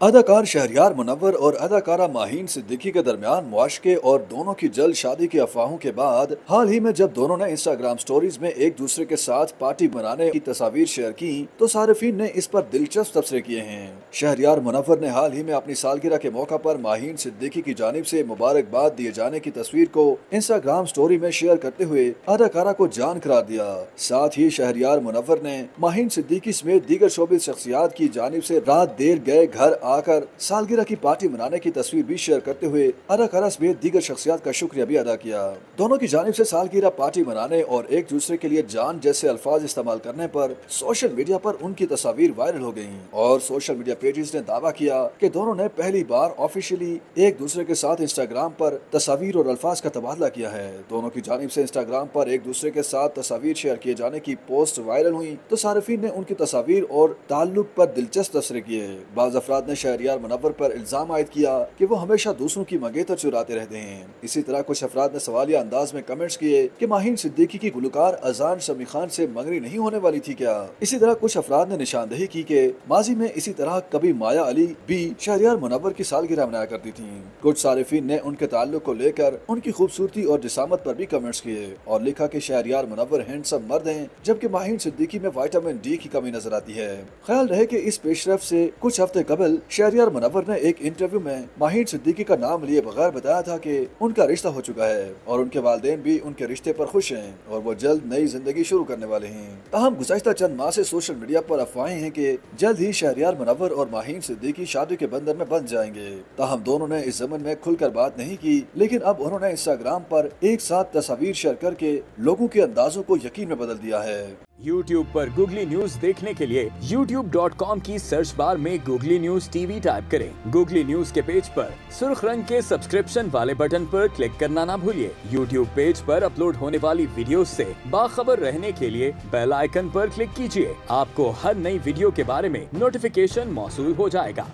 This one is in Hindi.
अदाकार शहरयार मुनव्वर और अदाकारा माहीन सिद्दीकी के दरमियान मुआशके और दोनों की जल्द शादी की अफवाहों के बाद हाल ही में जब दोनों ने इंस्टाग्राम स्टोरीज में एक दूसरे के साथ पार्टी बनाने की तस्वीर शेयर की तो सारिफीन ने इस पर दिलचस्प तबसरे किए हैं। शहरयार मुनव्वर ने हाल ही में अपनी सालगिरह के मौका पर माहीन सिद्दीकी की जानिब से मुबारकबाद दिए जाने की तस्वीर को इंस्टाग्राम स्टोरी में शेयर करते हुए अदाकारा को जान करार दिया। साथ ही शहरयार मुनव्वर ने माहीन सिद्दीकी समेत दीगर शोबिस शख्सियात की जानिब से रात देर गए घर आकर सालगिरह की पार्टी मनाने की तस्वीर भी शेयर करते हुए अदाकारा समेत दीगर शख्सियात का शुक्रिया भी अदा किया। दोनों की जानिब से सालगिरह पार्टी मनाने और एक दूसरे के लिए जान जैसे अल्फाज इस्तेमाल करने पर सोशल मीडिया पर उनकी तस्वीर वायरल हो गयी और सोशल मीडिया पेजेस ने दावा किया कि दोनों ने पहली बार ऑफिशियली एक दूसरे के साथ इंस्टाग्राम पर तस्वीर और अल्फाज का तबादला किया है। दोनों की जानिब से इंस्टाग्राम पर एक दूसरे के साथ तस्वीर शेयर किए जाने की पोस्ट वायरल हुई तो सारिफीन ने उनकी तस्वीर और ताल्लुक पर दिलचस्प तबसरे किए। बाज़ अफराद ने शहरयार मुनव्वर पर इल्जाम आयद किया कि वो हमेशा दूसरों की मंगेतर चुराते रहते हैं। इसी तरह कुछ अफराद ने सवालिया अंदाज में कमेंट्स किए कि माहीन सिद्दीकी की गुलकार अजान शमी खान से मंगनी नहीं होने वाली थी क्या। इसी तरह कुछ अफराद ने निशानदेही की कि माजी में इसी तरह कभी माया अली भी शहरयार मुनव्वर की सालगिरह मनाया करती थी। कुछ सारिफीन ने उनके ताल्लुक को लेकर उनकी खूबसूरती और जिसामत पर भी कमेंट्स किए और लिखा कि शहरयार मुनव्वर हैंडसम मर्द हैं जबकि माहीन सिद्दीकी में विटामिन डी की कमी नजर आती है। ख्याल रहे कि इस पेशरफ से कुछ हफ्ते कबल शहरयार मुनव्वर ने एक इंटरव्यू में माहीन सिद्दीकी का नाम लिए बगैर बताया था कि उनका रिश्ता हो चुका है और उनके वालिदैन भी उनके रिश्ते पर खुश हैं और वो जल्द नई जिंदगी शुरू करने वाले हैं। ताहम गुज़श्ता चंद माह से सोशल मीडिया पर अफवाहें हैं कि जल्द ही शहरयार मुनव्वर और माहीन सिद्दीकी शादी के बंधन में बंध जाएंगे। ताहम दोनों ने इस ज़मन में खुलकर बात नहीं की, लेकिन अब उन्होंने इंस्टाग्राम पर एक साथ तस्वीर शेयर करके लोगों के अंदाजों को यकीन में बदल दिया है। YouTube पर गूगली न्यूज देखने के लिए youtube.com की सर्च बार में गूगली न्यूज टीवी टाइप करें। गूगली न्यूज के पेज पर सुर्ख रंग के सब्सक्रिप्शन वाले बटन पर क्लिक करना ना भूलिए। YouTube पेज पर अपलोड होने वाली वीडियोस से बाखबर रहने के लिए बेल आइकन पर क्लिक कीजिए। आपको हर नई वीडियो के बारे में नोटिफिकेशन मौसूल हो जाएगा।